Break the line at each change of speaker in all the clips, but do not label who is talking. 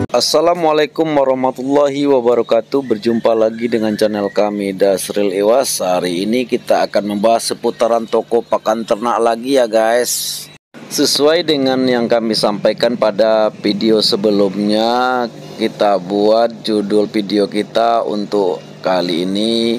Assalamualaikum warahmatullahi wabarakatuh. Berjumpa lagi dengan channel kami Dasril Iwas. Hari ini kita akan membahas seputaran toko pakan ternak lagi ya guys. Sesuai dengan yang kami sampaikan pada video sebelumnya, kita buat judul video kita untuk kali ini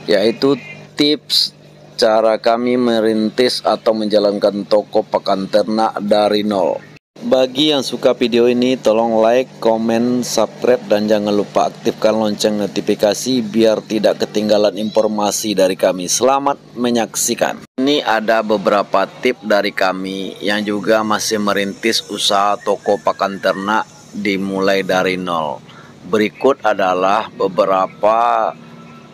yaitu tips cara kami merintis atau menjalankan toko pakan ternak dari nol. Bagi yang suka video ini, tolong like, komen, subscribe, dan jangan lupa aktifkan lonceng notifikasi biar tidak ketinggalan informasi dari kami. Selamat menyaksikan. Ini ada beberapa tips dari kami yang juga masih merintis usaha toko pakan ternak dimulai dari nol. Berikut adalah beberapa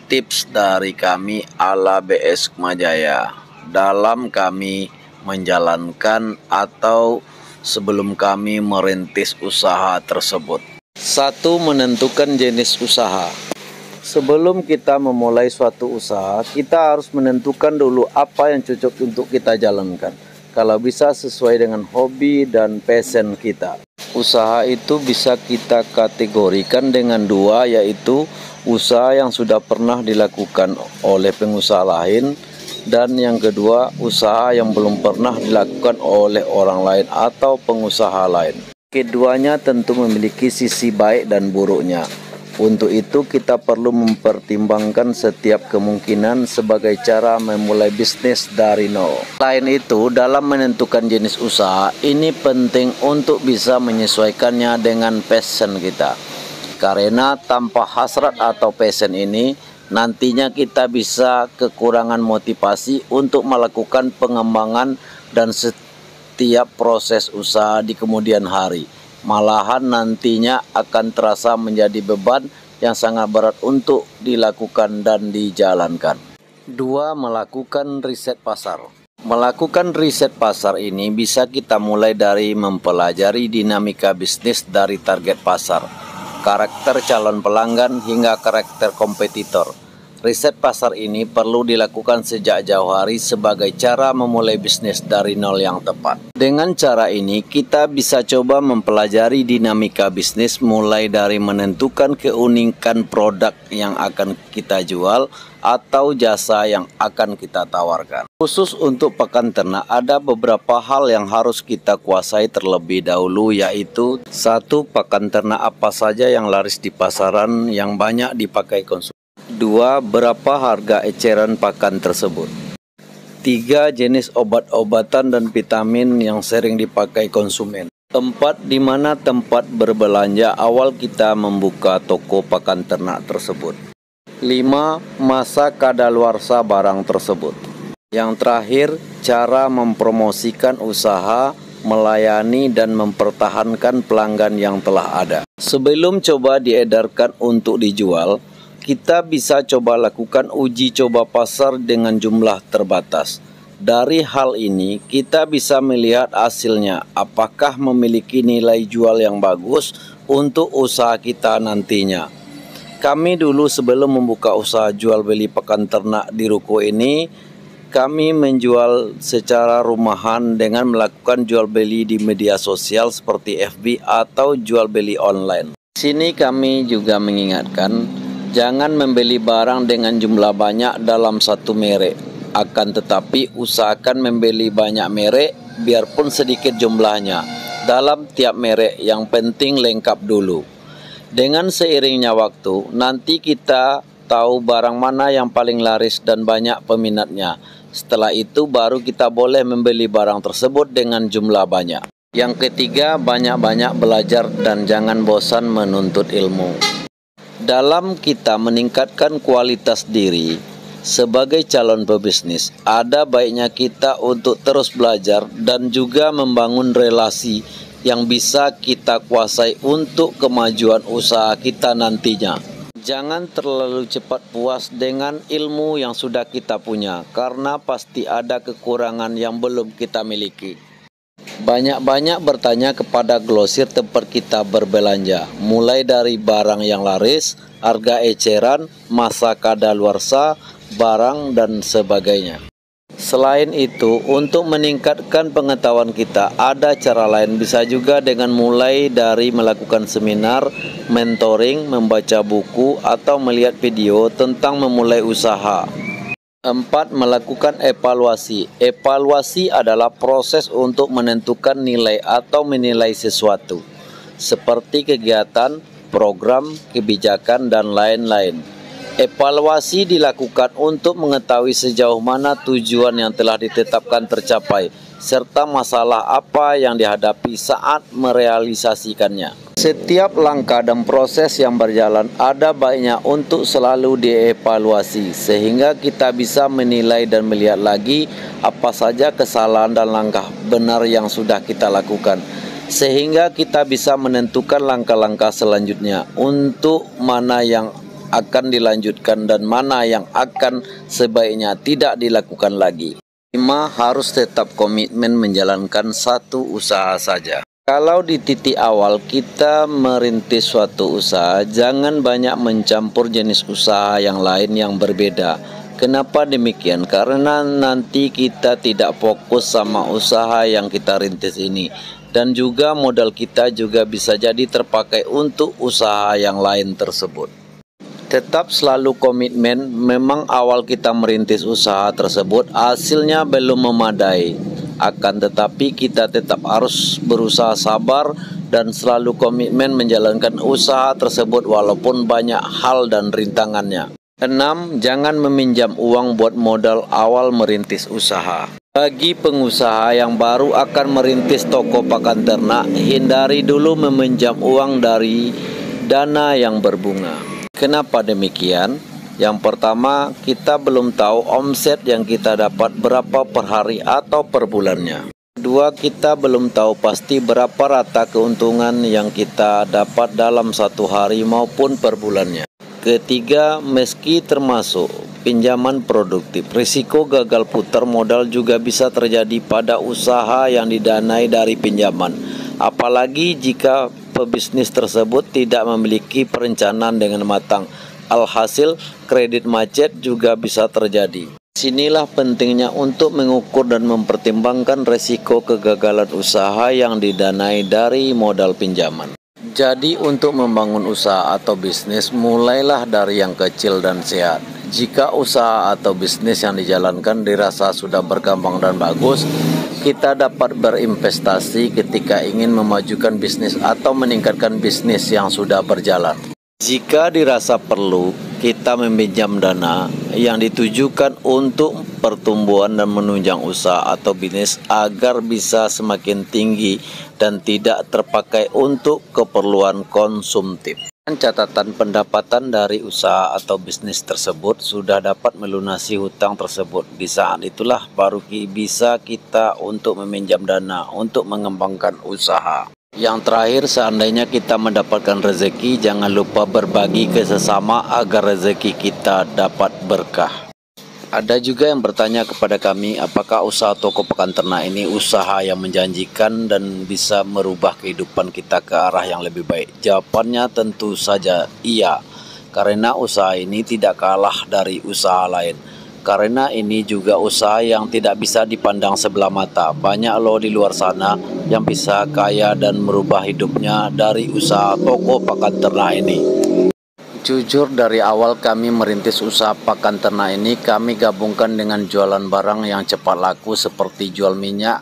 tips dari kami ala BS Kemajaya dalam kami menjalankan atau sebelum kami merintis usaha tersebut. 1. Menentukan jenis usaha. Sebelum kita memulai suatu usaha, kita harus menentukan dulu apa yang cocok untuk kita jalankan. Kalau bisa sesuai dengan hobi dan passion kita. Usaha itu bisa kita kategorikan dengan dua, yaitu usaha yang sudah pernah dilakukan oleh pengusaha lain, dan yang kedua, usaha yang belum pernah dilakukan oleh orang lain atau pengusaha lain. Keduanya tentu memiliki sisi baik dan buruknya. Untuk itu kita perlu mempertimbangkan setiap kemungkinan sebagai cara memulai bisnis dari nol. Selain itu, dalam menentukan jenis usaha, ini penting untuk bisa menyesuaikannya dengan passion kita. Karena tanpa hasrat atau passion ini, nantinya kita bisa kekurangan motivasi untuk melakukan pengembangan dan setiap proses usaha di kemudian hari. Malahan nantinya akan terasa menjadi beban yang sangat berat untuk dilakukan dan dijalankan. 2. Melakukan riset pasar. Melakukan riset pasar ini bisa kita mulai dari mempelajari dinamika bisnis dari target pasar, karakter calon pelanggan, hingga karakter kompetitor. Riset pasar ini perlu dilakukan sejak jauh hari sebagai cara memulai bisnis dari nol yang tepat. Dengan cara ini, kita bisa coba mempelajari dinamika bisnis mulai dari menentukan keunikan produk yang akan kita jual atau jasa yang akan kita tawarkan. Khusus untuk pakan ternak, ada beberapa hal yang harus kita kuasai terlebih dahulu, yaitu 1. Pakan ternak apa saja yang laris di pasaran yang banyak dipakai konsumen. 2. Berapa harga eceran pakan tersebut. 3. Jenis obat-obatan dan vitamin yang sering dipakai konsumen. 4. Di mana tempat berbelanja awal kita membuka toko pakan ternak tersebut. 5. Masa kadaluarsa barang tersebut. Yang terakhir, cara mempromosikan usaha, melayani dan mempertahankan pelanggan yang telah ada. Sebelum coba diedarkan untuk dijual, kita bisa coba lakukan uji coba pasar dengan jumlah terbatas. Dari hal ini, kita bisa melihat hasilnya, apakah memiliki nilai jual yang bagus untuk usaha kita nantinya. Kami dulu sebelum membuka usaha jual beli pakan ternak di ruko ini, kami menjual secara rumahan dengan melakukan jual beli di media sosial seperti FB atau jual beli online. Di sini kami juga mengingatkan, jangan membeli barang dengan jumlah banyak dalam satu merek. Akan tetapi usahakan membeli banyak merek biarpun sedikit jumlahnya dalam tiap merek, yang penting lengkap dulu. Dengan seiringnya waktu, nanti kita tahu barang mana yang paling laris dan banyak peminatnya. Setelah itu baru kita boleh membeli barang tersebut dengan jumlah banyak. Yang ketiga, banyak-banyak belajar dan jangan bosan menuntut ilmu. Dalam kita meningkatkan kualitas diri sebagai calon pebisnis, ada baiknya kita untuk terus belajar dan juga membangun relasi yang bisa kita kuasai untuk kemajuan usaha kita nantinya. Jangan terlalu cepat puas dengan ilmu yang sudah kita punya, karena pasti ada kekurangan yang belum kita miliki. Banyak-banyak bertanya kepada grosir tempat kita berbelanja, mulai dari barang yang laris, harga eceran, masa kadaluarsa, barang, dan sebagainya. Selain itu, untuk meningkatkan pengetahuan kita, ada cara lain. Bisa juga dengan mulai dari melakukan seminar, mentoring, membaca buku, atau melihat video tentang memulai usaha. 4. Melakukan evaluasi. Evaluasi adalah proses untuk menentukan nilai atau menilai sesuatu, seperti kegiatan, program, kebijakan, dan lain-lain. Evaluasi dilakukan untuk mengetahui sejauh mana tujuan yang telah ditetapkan tercapai, serta masalah apa yang dihadapi saat merealisasikannya. Setiap langkah dan proses yang berjalan ada baiknya untuk selalu dievaluasi, sehingga kita bisa menilai dan melihat lagi apa saja kesalahan dan langkah benar yang sudah kita lakukan, sehingga kita bisa menentukan langkah-langkah selanjutnya untuk mana yang akan dilanjutkan dan mana yang akan sebaiknya tidak dilakukan lagi. 5. Harus tetap komitmen menjalankan satu usaha saja. Kalau di titik awal kita merintis suatu usaha, jangan banyak mencampur jenis usaha yang lain yang berbeda. Kenapa demikian? Karena nanti kita tidak fokus sama usaha yang kita rintis ini, dan juga modal kita juga bisa jadi terpakai untuk usaha yang lain tersebut. Tetap selalu komitmen. Memang awal kita merintis usaha tersebut hasilnya belum memadai, akan tetapi kita tetap harus berusaha sabar dan selalu komitmen menjalankan usaha tersebut walaupun banyak hal dan rintangannya. 6. Jangan meminjam uang buat modal awal merintis usaha. Bagi pengusaha yang baru akan merintis toko pakan ternak, hindari dulu meminjam uang dari dana yang berbunga. Kenapa demikian? Yang pertama, kita belum tahu omset yang kita dapat berapa per hari atau per bulannya. Kedua, kita belum tahu pasti berapa rata keuntungan yang kita dapat dalam satu hari maupun per bulannya. Ketiga, meski termasuk pinjaman produktif, risiko gagal putar modal juga bisa terjadi pada usaha yang didanai dari pinjaman. Apalagi jika pebisnis tersebut tidak memiliki perencanaan dengan matang. Alhasil, kredit macet juga bisa terjadi. Sinilah pentingnya untuk mengukur dan mempertimbangkan risiko kegagalan usaha yang didanai dari modal pinjaman. Jadi untuk membangun usaha atau bisnis, mulailah dari yang kecil dan sehat. Jika usaha atau bisnis yang dijalankan dirasa sudah berkembang dan bagus, kita dapat berinvestasi ketika ingin memajukan bisnis atau meningkatkan bisnis yang sudah berjalan. Jika dirasa perlu, kita meminjam dana yang ditujukan untuk pertumbuhan dan menunjang usaha atau bisnis agar bisa semakin tinggi dan tidak terpakai untuk keperluan konsumtif. Catatan pendapatan dari usaha atau bisnis tersebut sudah dapat melunasi hutang tersebut. Di saat itulah baru bisa kita untuk meminjam dana untuk mengembangkan usaha. Yang terakhir, seandainya kita mendapatkan rezeki, jangan lupa berbagi ke sesama agar rezeki kita dapat berkah. Ada juga yang bertanya kepada kami, apakah usaha toko pakan ternak ini usaha yang menjanjikan dan bisa merubah kehidupan kita ke arah yang lebih baik? Jawabannya tentu saja iya, karena usaha ini tidak kalah dari usaha lain. Karena ini juga usaha yang tidak bisa dipandang sebelah mata. Banyak loh di luar sana yang bisa kaya dan merubah hidupnya dari usaha toko pakan ternak ini. Jujur, dari awal kami merintis usaha pakan ternak ini, kami gabungkan dengan jualan barang yang cepat laku seperti jual minyak,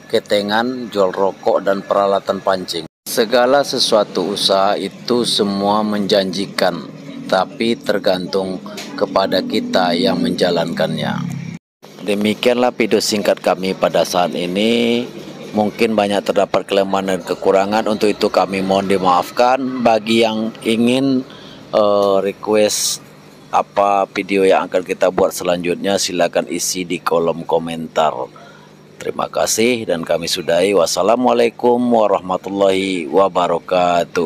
ketengan, jual rokok, dan peralatan pancing. Segala sesuatu usaha itu semua menjanjikan, tapi tergantung kepada kita yang menjalankannya. Demikianlah video singkat kami pada saat ini. Mungkin banyak terdapat kelemahan dan kekurangan, untuk itu kami mohon dimaafkan. Bagi yang ingin request apa video yang akan kita buat selanjutnya, silakan isi di kolom komentar. Terima kasih dan kami sudahi. Wassalamualaikum warahmatullahi wabarakatuh.